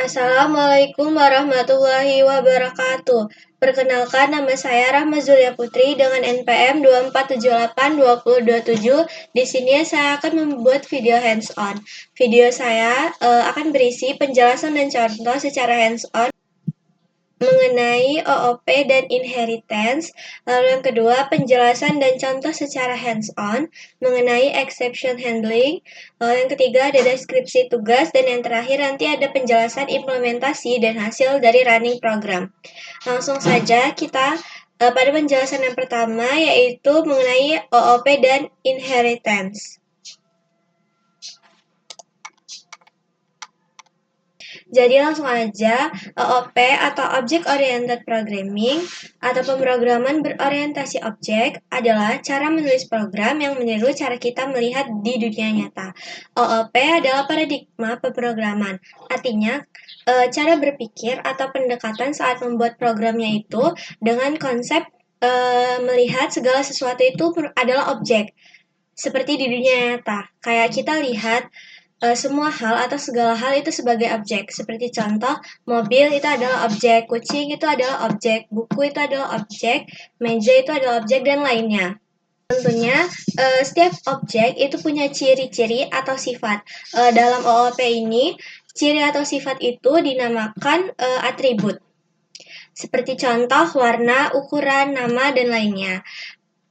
Assalamualaikum warahmatullahi wabarakatuh. Perkenalkan, nama saya Rahma Zulia Putri dengan NPM 24782027. Di sini saya akan membuat video hands-on. Video saya akan berisi penjelasan dan contoh secara hands-on mengenai OOP dan inheritance. Lalu yang kedua, penjelasan dan contoh secara hands-on mengenai exception handling. Lalu yang ketiga ada deskripsi tugas, dan yang terakhir nanti ada penjelasan implementasi dan hasil dari running program. Langsung saja kita pada penjelasan yang pertama, yaitu mengenai OOP dan inheritance. Jadi langsung aja, OOP atau Object Oriented Programming atau pemrograman berorientasi objek adalah cara menulis program yang meniru cara kita melihat di dunia nyata. OOP adalah paradigma pemrograman, artinya cara berpikir atau pendekatan saat membuat programnya itu dengan konsep melihat segala sesuatu itu adalah objek. Seperti di dunia nyata, kayak kita lihat semua hal atau segala hal itu sebagai objek. Seperti contoh, mobil itu adalah objek, kucing itu adalah objek, buku itu adalah objek, meja itu adalah objek, dan lainnya. Tentunya, setiap objek itu punya ciri-ciri atau sifat. Dalam OOP ini, ciri atau sifat itu dinamakan atribut. Seperti contoh, warna, ukuran, nama, dan lainnya.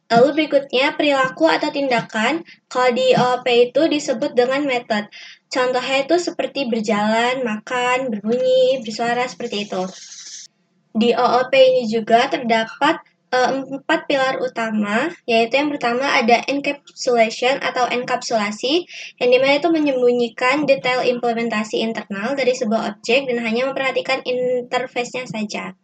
Lalu berikutnya, perilaku atau tindakan. Kalau di OOP itu disebut dengan method. Contohnya itu seperti berjalan, makan, berbunyi, bersuara, seperti itu. Di OOP ini juga terdapat 4 pilar utama, yaitu yang pertama ada encapsulation atau enkapsulasi, yang dimana itu menyembunyikan detail implementasi internal dari sebuah objek dan hanya memperhatikan interface-nya saja.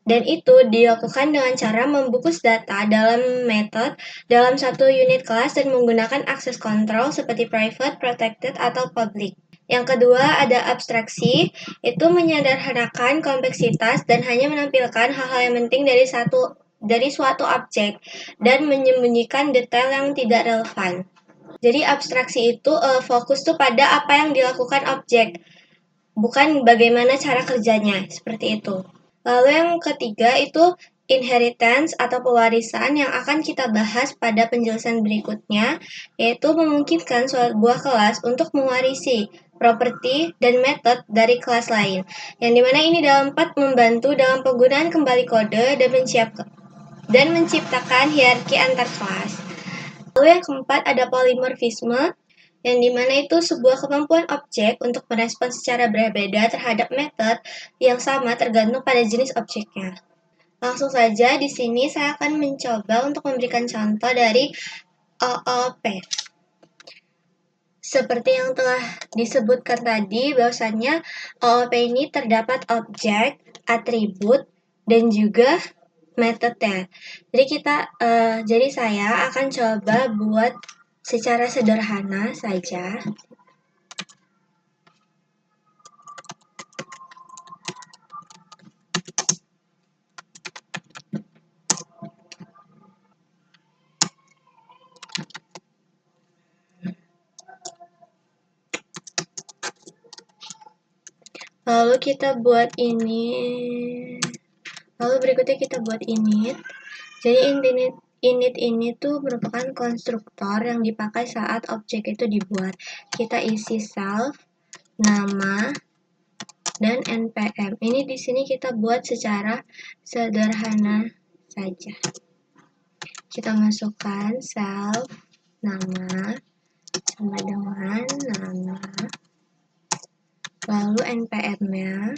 Dan itu dilakukan dengan cara membungkus data dalam method dalam satu unit kelas dan menggunakan access control seperti private, protected, atau public. Yang kedua ada abstraksi, itu menyederhanakan kompleksitas dan hanya menampilkan hal-hal yang penting dari suatu objek dan menyembunyikan detail yang tidak relevan. Jadi abstraksi itu fokus tuh pada apa yang dilakukan objek, bukan bagaimana cara kerjanya, seperti itu. Lalu yang ketiga itu inheritance atau pewarisan yang akan kita bahas pada penjelasan berikutnya, yaitu memungkinkan sebuah kelas untuk mewarisi properti dan metode dari kelas lain, yang dimana ini dapat membantu dalam penggunaan kembali kode dan menciptakan hierarki antar kelas. Lalu yang keempat ada polymorphisme, yang dimana itu sebuah kemampuan objek untuk merespons secara berbeda terhadap metode yang sama tergantung pada jenis objeknya. Langsung saja di sini saya akan mencoba untuk memberikan contoh dari OOP. Seperti yang telah disebutkan tadi, bahwasannya OOP ini terdapat objek, atribut, dan juga metode. Jadi saya akan coba buat secara sederhana saja. Lalu berikutnya kita buat init. Jadi init ini tuh merupakan konstruktor yang dipakai saat objek itu dibuat. Kita isi self, nama, dan npm. Ini di sini kita buat secara sederhana saja. Kita masukkan self, nama, sama dengan nama, lalu npm-nya.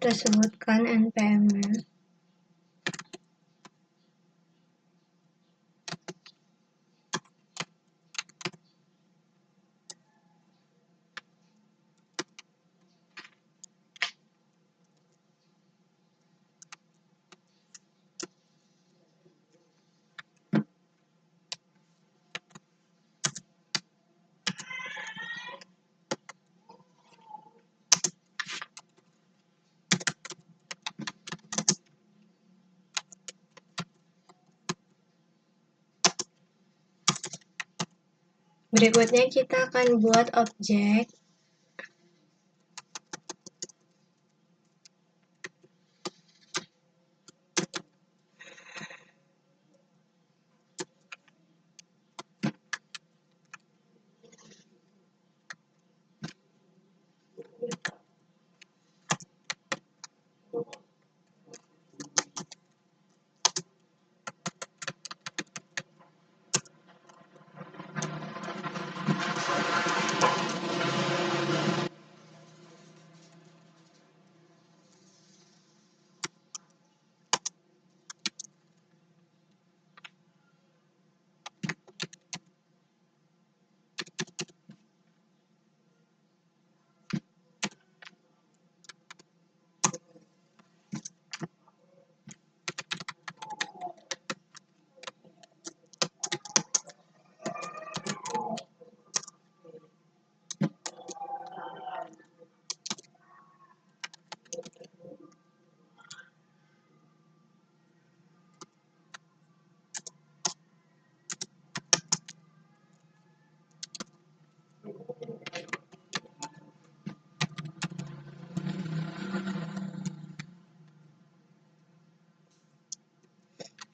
Kita sebutkan npm-nya. Berikutnya kita akan buat objek.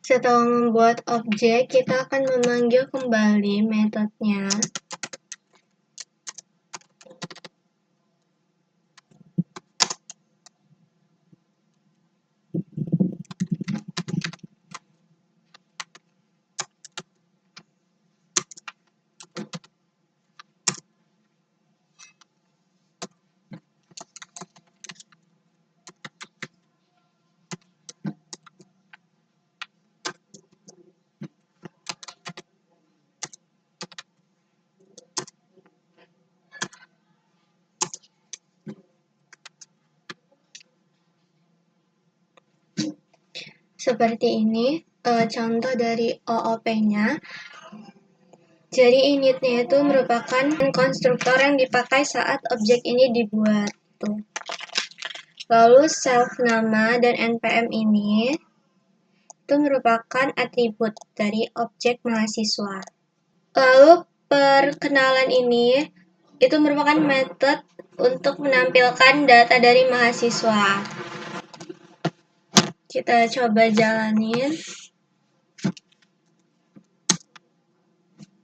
Setelah membuat objek, kita akan memanggil kembali metodenya. Seperti ini contoh dari OOP-nya. Jadi initnya itu merupakan konstruktor yang dipakai saat objek ini dibuat. Tuh. Lalu self nama dan npm ini itu merupakan atribut dari objek mahasiswa. Lalu perkenalan ini itu merupakan metode untuk menampilkan data dari mahasiswa. Kita coba jalanin.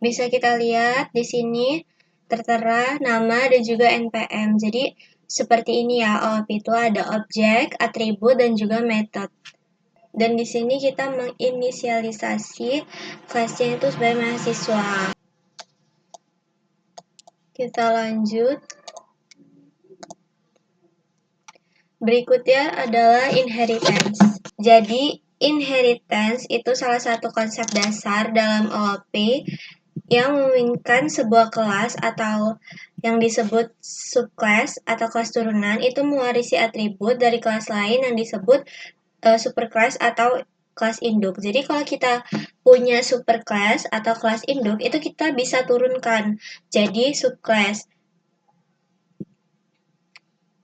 Bisa kita lihat di sini tertera nama dan juga npm. Jadi seperti ini ya, OOP itu ada objek, atribut, dan juga metode. Dan di sini kita menginisialisasi kelasnya itu sebagai mahasiswa. Kita lanjut. Berikutnya adalah inheritance. Jadi inheritance itu salah satu konsep dasar dalam OOP yang memungkinkan sebuah kelas atau yang disebut subclass atau kelas turunan itu mewarisi atribut dari kelas lain yang disebut superclass atau kelas induk. Jadi kalau kita punya superclass atau kelas induk itu kita bisa turunkan jadi subclass.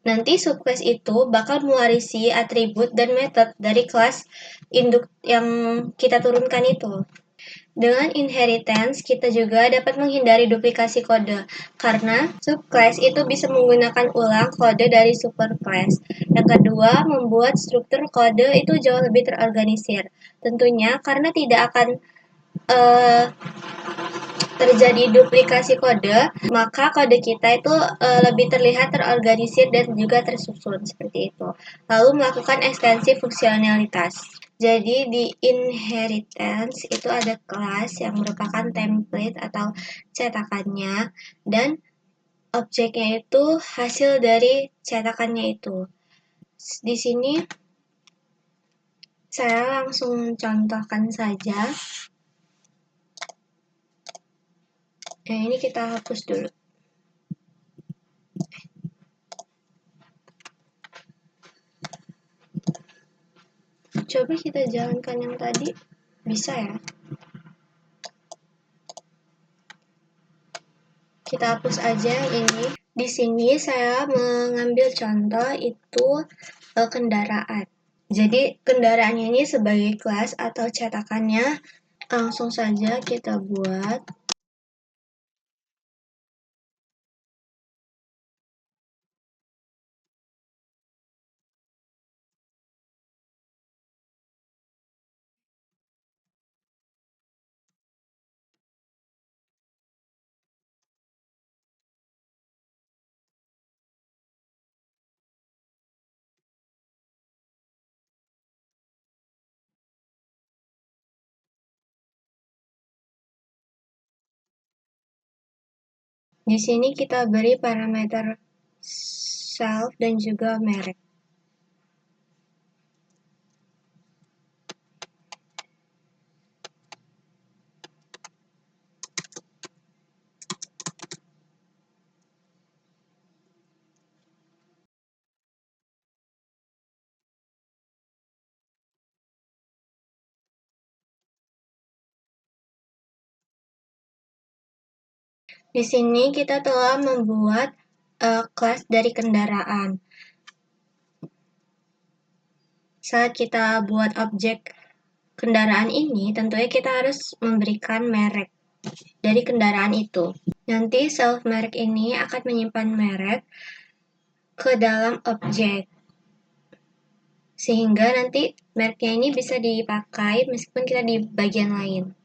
Nanti subclass itu bakal mewarisi atribut dan metode dari kelas induk yang kita turunkan itu. Dengan inheritance, kita juga dapat menghindari duplikasi kode, karena subclass itu bisa menggunakan ulang kode dari superclass. Yang kedua, membuat struktur kode itu jauh lebih terorganisir. Tentunya karena tidak akan terjadi duplikasi kode, maka kode kita itu lebih terlihat terorganisir dan juga tersusun seperti itu. Lalu melakukan ekstensi fungsionalitas. Jadi di inheritance itu ada kelas yang merupakan template atau cetakannya dan objeknya itu hasil dari cetakannya itu. Di sini saya langsung contohkan saja. Ini kita hapus dulu. Coba kita jalankan yang tadi. Bisa ya? Kita hapus aja yang ini. Di sini saya mengambil contoh itu kendaraan. Jadi kendaraan ini sebagai kelas atau cetakannya langsung saja kita buat. Di sini kita beri parameter self dan juga merek. Di sini kita telah membuat kelas dari kendaraan. Saat kita buat objek kendaraan ini, tentunya kita harus memberikan merek dari kendaraan itu. Nanti self merek ini akan menyimpan merek ke dalam objek. Sehingga nanti mereknya ini bisa dipakai meskipun kita di bagian lain.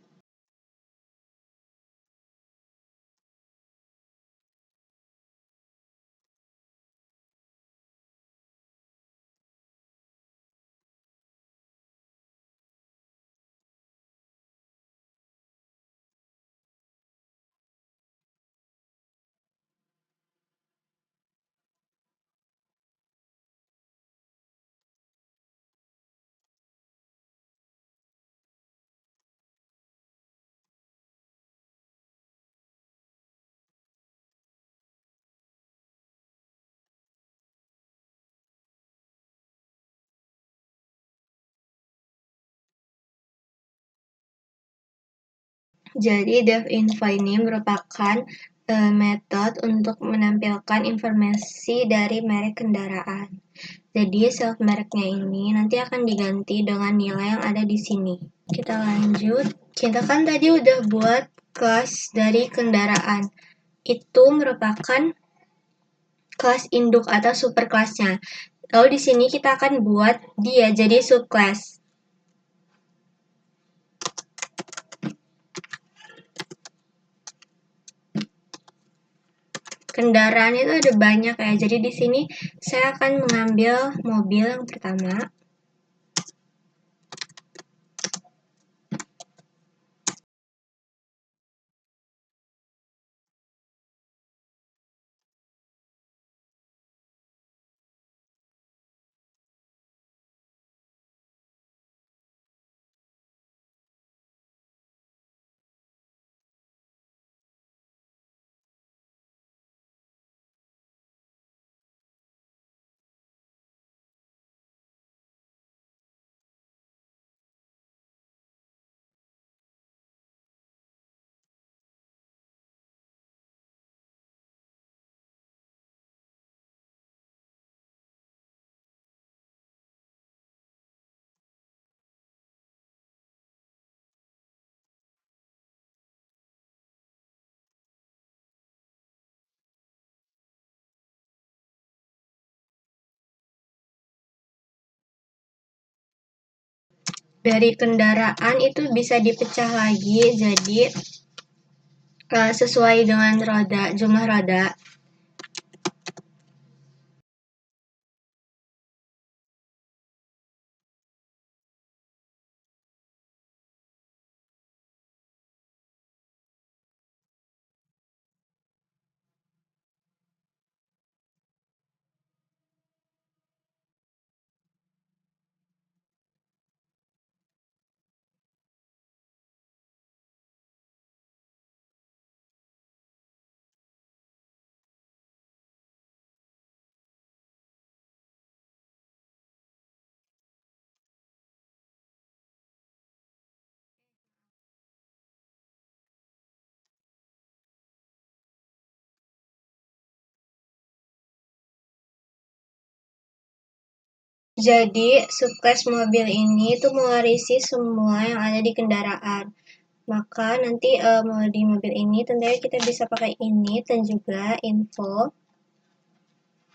Jadi devinfo ini merupakan metode untuk menampilkan informasi dari merek kendaraan. Jadi self mereknya ini nanti akan diganti dengan nilai yang ada di sini. Kita lanjut. Kita kan tadi udah buat kelas dari kendaraan. Itu merupakan kelas induk atau superkelasnya. Lalu di sini kita akan buat dia jadi subclass. Kendaraan itu ada banyak ya. Jadi di sini saya akan mengambil mobil yang pertama. Dari kendaraan itu bisa dipecah lagi jadi sesuai dengan jumlah roda. Jadi, subclass mobil ini tuh mewarisi semua yang ada di kendaraan. Maka nanti di mobil ini tentunya kita bisa pakai init dan juga info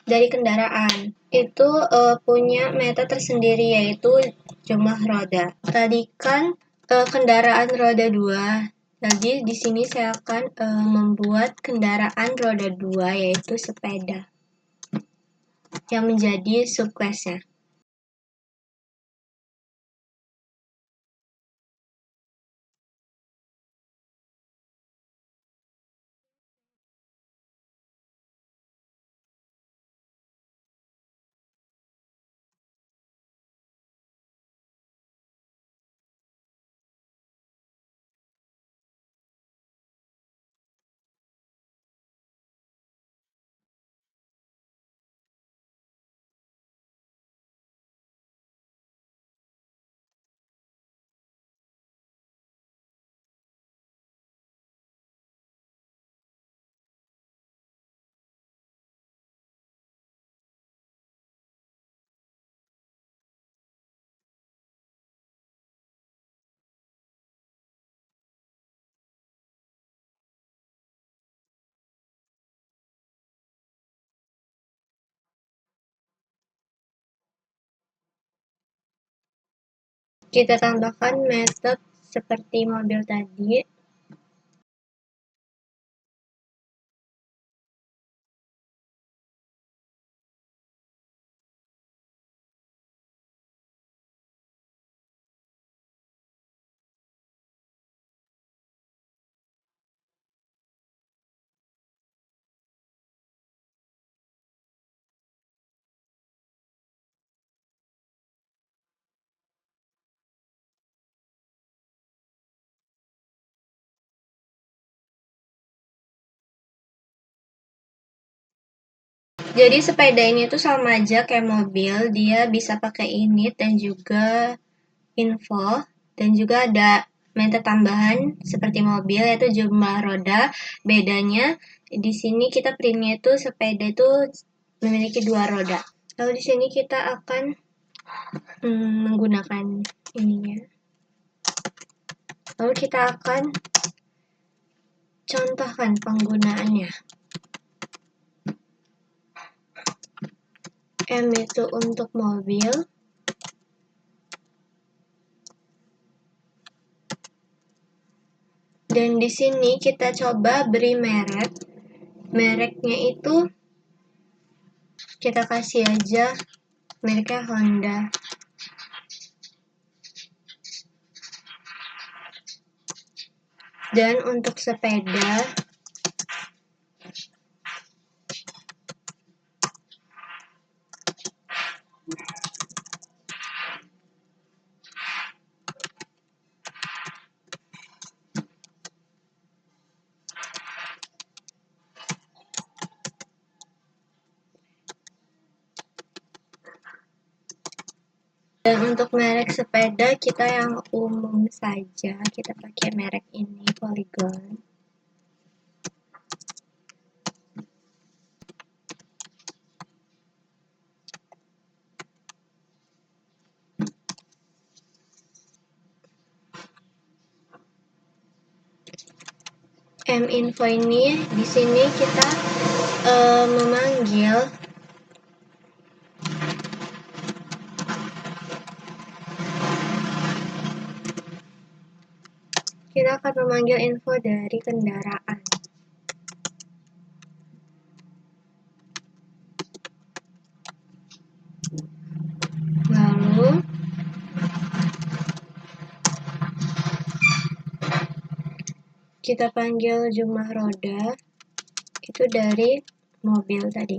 dari kendaraan. Itu punya metode tersendiri yaitu jumlah roda. Tadi kan kendaraan roda 2. Jadi di sini saya akan membuat kendaraan roda 2 yaitu sepeda yang menjadi subclass-nya. Kita tambahkan metode seperti mobil tadi. Jadi sepeda ini tuh sama aja kayak mobil, dia bisa pakai init dan juga info, dan juga ada metode tambahan seperti mobil yaitu jumlah roda. Bedanya di sini kita printnya itu sepeda itu memiliki 2 roda. Lalu di sini kita akan menggunakan ininya. Lalu kita akan contohkan penggunaannya. M itu untuk mobil. Dan di sini kita coba beri merek. Mereknya itu kita kasih aja mereknya Honda. Dan untuk sepeda merek sepeda kita yang umum saja, kita pakai merek ini, Polygon. M info ini di sini kita memanggil info dari kendaraan. Lalu kita panggil jumlah roda itu dari mobil tadi.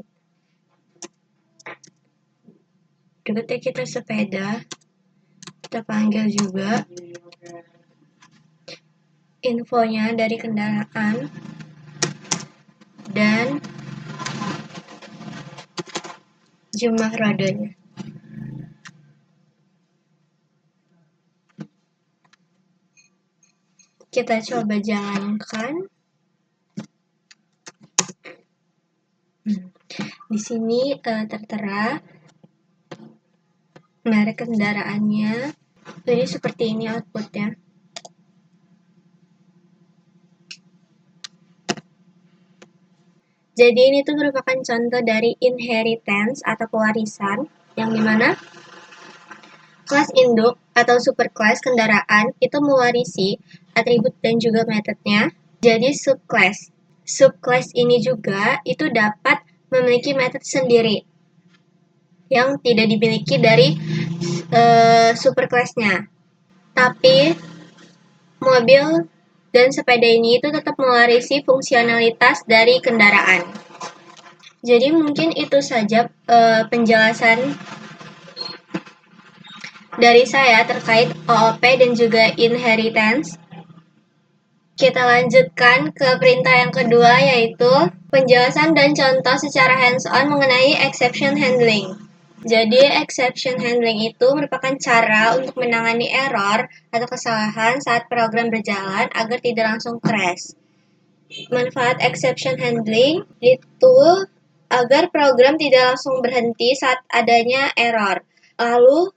Ketika kita sepeda, kita panggil juga infonya dari kendaraan dan jumlah rodanya. Kita coba jalankan. Di sini tertera merek kendaraannya. Jadi seperti ini outputnya. Jadi ini tuh merupakan contoh dari inheritance atau pewarisan, yang dimana kelas induk atau superclass kendaraan itu mewarisi atribut dan juga metodenya jadi subclass. Subclass ini juga itu dapat memiliki metode sendiri yang tidak dimiliki dari superclassnya. Tapi mobil dan sepeda ini itu tetap mewarisi fungsionalitas dari kendaraan. Jadi mungkin itu saja penjelasan dari saya terkait OOP dan juga inheritance. Kita lanjutkan ke perintah yang kedua, yaitu penjelasan dan contoh secara hands-on mengenai exception handling. Jadi, exception handling itu merupakan cara untuk menangani error atau kesalahan saat program berjalan agar tidak langsung crash. Manfaat exception handling itu agar program tidak langsung berhenti saat adanya error. Lalu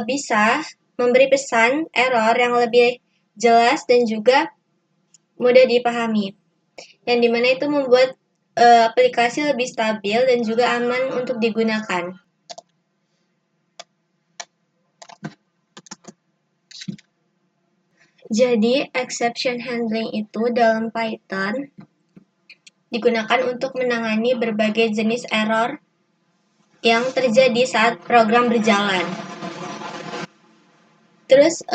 bisa memberi pesan error yang lebih jelas dan juga mudah dipahami. Yang dimana itu membuat aplikasi lebih stabil dan juga aman untuk digunakan. Jadi, exception handling itu dalam Python digunakan untuk menangani berbagai jenis error yang terjadi saat program berjalan. Terus,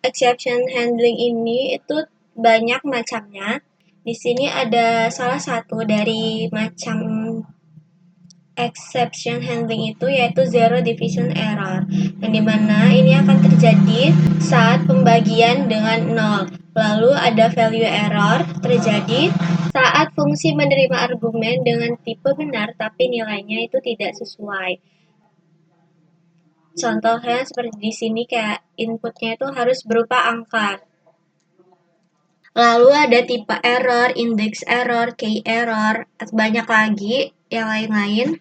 exception handling ini itu banyak macamnya. Di sini ada salah satu dari macam exception handling itu yaitu zero division error, yang dimana ini akan terjadi saat pembagian dengan 0. Lalu ada value error terjadi saat fungsi menerima argumen dengan tipe benar tapi nilainya itu tidak sesuai. Contohnya seperti di sini kayak inputnya itu harus berupa angka. Lalu ada tipe error, index error, key error, banyak lagi yang lain-lain.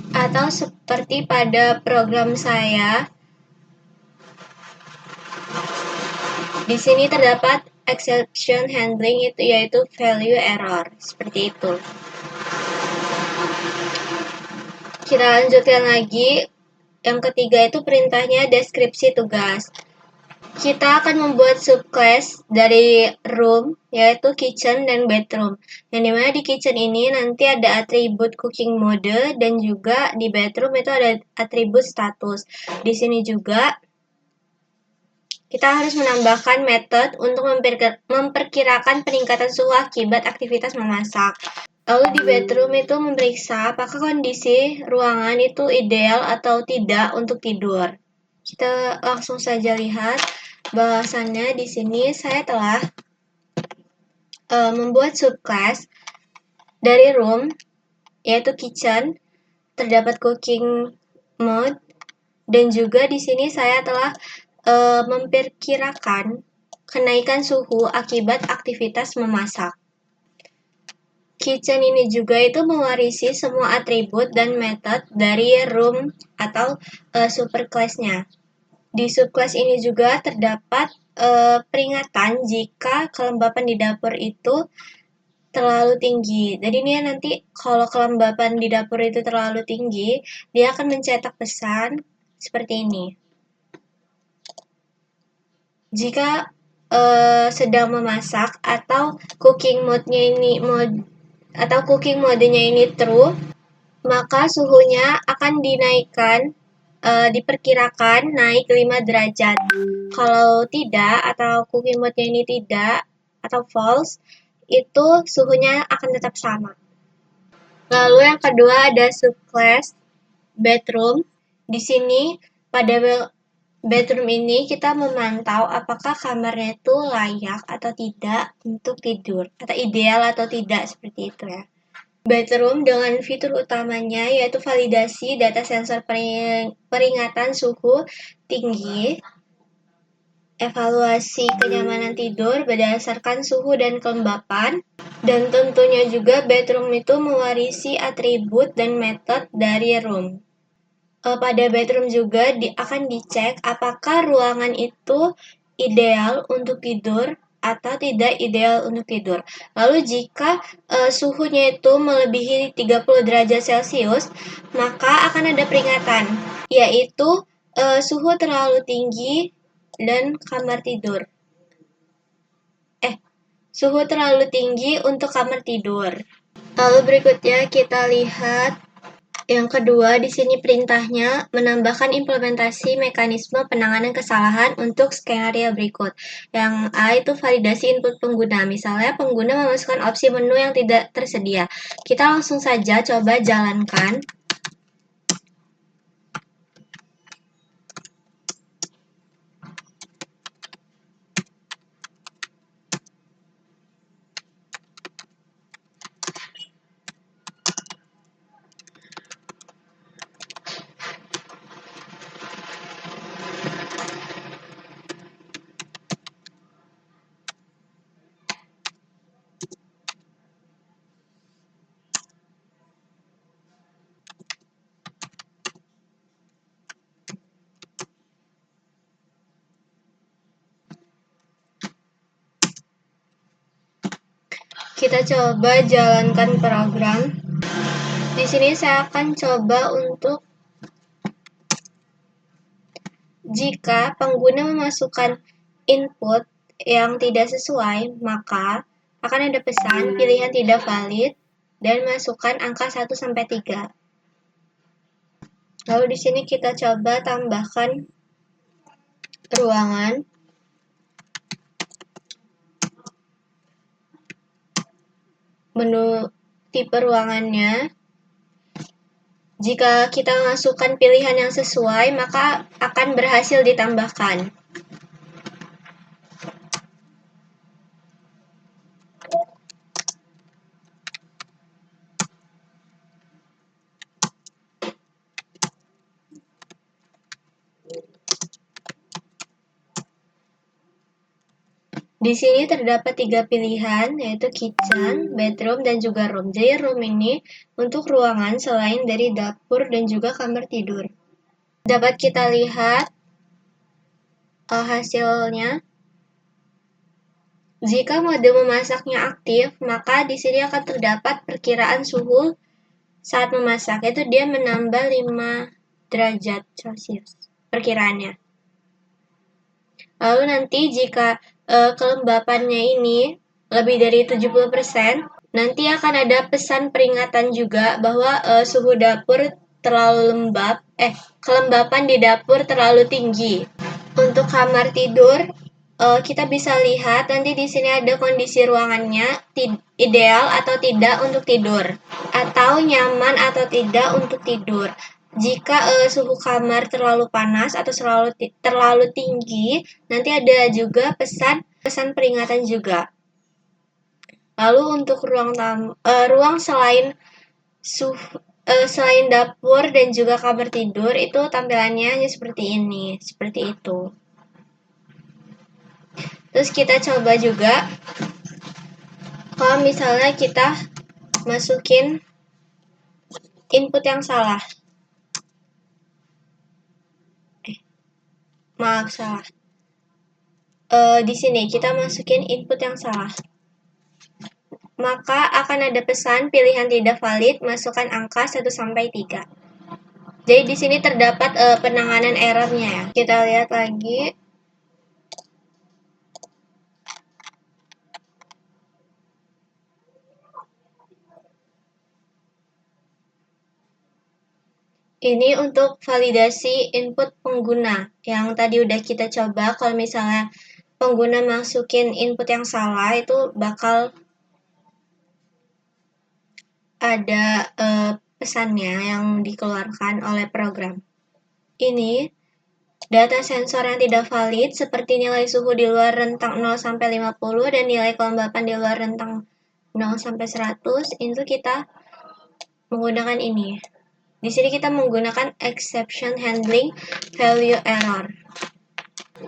Atau seperti pada program saya, di sini terdapat exception handling itu yaitu value error, seperti itu. Kita lanjutkan lagi. Yang ketiga itu perintahnya deskripsi tugas. Kita akan membuat subclass dari room, yaitu kitchen dan bedroom. Yang dimana di kitchen ini nanti ada atribut cooking mode dan juga di bedroom itu ada atribut status. Di sini juga kita harus menambahkan metode untuk memperkirakan peningkatan suhu akibat aktivitas memasak. Lalu di bedroom itu memeriksa apakah kondisi ruangan itu ideal atau tidak untuk tidur. Kita langsung saja lihat bahwasannya di sini saya telah membuat subclass dari room yaitu kitchen, terdapat cooking mode, dan juga di sini saya telah memperkirakan kenaikan suhu akibat aktivitas memasak. Kitchen ini juga itu mewarisi semua atribut dan metode dari room atau superclass-nya. Di subclass ini juga terdapat peringatan jika kelembapan di dapur itu terlalu tinggi. Jadi ini nanti kalau kelembapan di dapur itu terlalu tinggi, dia akan mencetak pesan seperti ini. Jika sedang memasak atau cooking modenya ini true, maka suhunya akan dinaikkan, diperkirakan naik 5 derajat. Kalau tidak atau cooking mode-nya ini tidak atau false, itu suhunya akan tetap sama. Lalu yang kedua ada subclass bedroom. Di sini pada bedroom ini kita memantau apakah kamarnya itu layak atau tidak untuk tidur, atau ideal atau tidak, seperti itu ya. Bedroom dengan fitur utamanya yaitu validasi data sensor peringatan suhu tinggi, evaluasi kenyamanan tidur berdasarkan suhu dan kelembapan, dan tentunya juga bedroom itu mewarisi atribut dan metode dari room. pada bedroom juga akan dicek apakah ruangan itu ideal untuk tidur atau tidak ideal untuk tidur. Lalu jika suhunya itu melebihi 30 derajat Celcius, maka akan ada peringatan, yaitu suhu terlalu tinggi dan kamar tidur. Suhu terlalu tinggi untuk kamar tidur. Lalu berikutnya kita lihat yang kedua, di sini perintahnya menambahkan implementasi mekanisme penanganan kesalahan untuk skenario berikut. Yang A itu validasi input pengguna. Misalnya pengguna memasukkan opsi menu yang tidak tersedia. Kita langsung saja coba jalankan. Kita coba jalankan program. Di sini saya akan coba untuk jika pengguna memasukkan input yang tidak sesuai, maka akan ada pesan pilihan tidak valid dan masukkan angka 1 sampai 3. Lalu di sini kita coba tambahkan ruangan. Menu tipe ruangannya. Jika kita masukkan pilihan yang sesuai, maka akan berhasil ditambahkan. Di sini terdapat 3 pilihan, yaitu kitchen, bedroom, dan juga room. Jadi room ini untuk ruangan selain dari dapur dan juga kamar tidur. Dapat kita lihat hasilnya. Jika mode memasaknya aktif, maka di sini akan terdapat perkiraan suhu saat memasak, yaitu dia menambah 5 derajat Celcius perkiraannya. Lalu nanti jika kelembapannya ini lebih dari 70%, nanti akan ada pesan peringatan juga bahwa suhu dapur terlalu lembab, kelembapan di dapur terlalu tinggi. Untuk kamar tidur, kita bisa lihat nanti di sini ada kondisi ruangannya ideal atau tidak untuk tidur, atau nyaman atau tidak untuk tidur. Jika suhu kamar terlalu panas atau terlalu tinggi, nanti ada juga pesan peringatan juga. Lalu untuk ruang selain selain dapur dan juga kamar tidur itu tampilannya hanya seperti ini, seperti itu. Terus kita coba juga kalau misalnya kita masukin input yang salah. Salah. Di sini kita masukin input yang salah. Maka akan ada pesan pilihan tidak valid, masukkan angka 1 sampai 3. Jadi di sini terdapat penanganan errornya ya. Kita lihat lagi. Ini untuk validasi input pengguna. Yang tadi udah kita coba, kalau misalnya pengguna masukin input yang salah, itu bakal ada pesannya yang dikeluarkan oleh program. Ini data sensor yang tidak valid seperti nilai suhu di luar rentang 0 sampai 50 dan nilai kelembapan di luar rentang 0 sampai 100, itu kita menggunakan ini. Di sini kita menggunakan exception handling value error.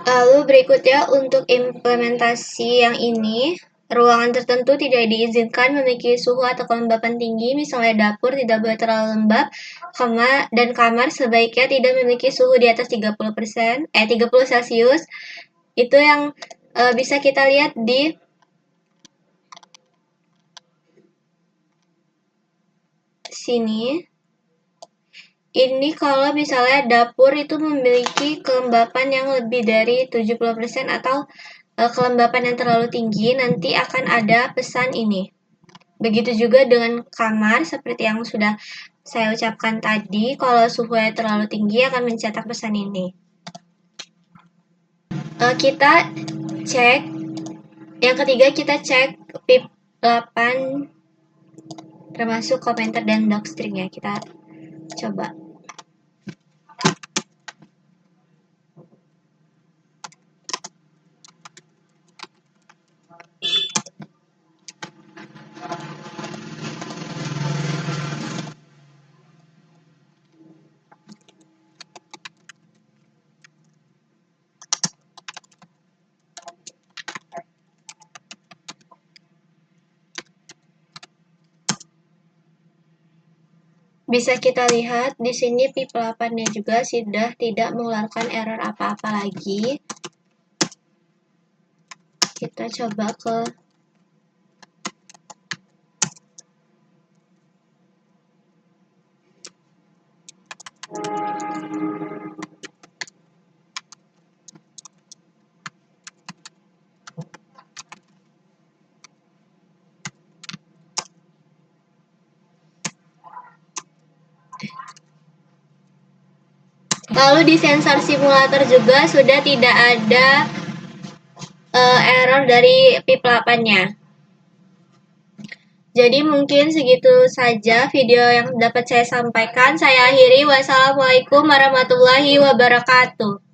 Lalu berikutnya untuk implementasi yang ini, Ruangan tertentu tidak diizinkan memiliki suhu atau kelembapan tinggi, misalnya dapur tidak boleh terlalu lembab, dan kamar sebaiknya tidak memiliki suhu di atas 30 Celcius. Itu yang bisa kita lihat di sini. Ini kalau misalnya dapur itu memiliki kelembapan yang lebih dari 70% atau kelembapan yang terlalu tinggi, nanti akan ada pesan ini. Begitu juga dengan kamar, seperti yang sudah saya ucapkan tadi, kalau suhunya terlalu tinggi akan mencetak pesan ini. Kita cek, yang ketiga kita cek PIP 8 termasuk komentar dan docstring ya. Kita coba. Bisa kita lihat di sini PIP 8-nya juga sudah tidak mengeluarkan error apa-apa lagi. Kita coba ke lalu di sensor simulator juga sudah tidak ada error dari PIP 8-nya. Jadi mungkin segitu saja video yang dapat saya sampaikan. Saya akhiri. Wassalamualaikum warahmatullahi wabarakatuh.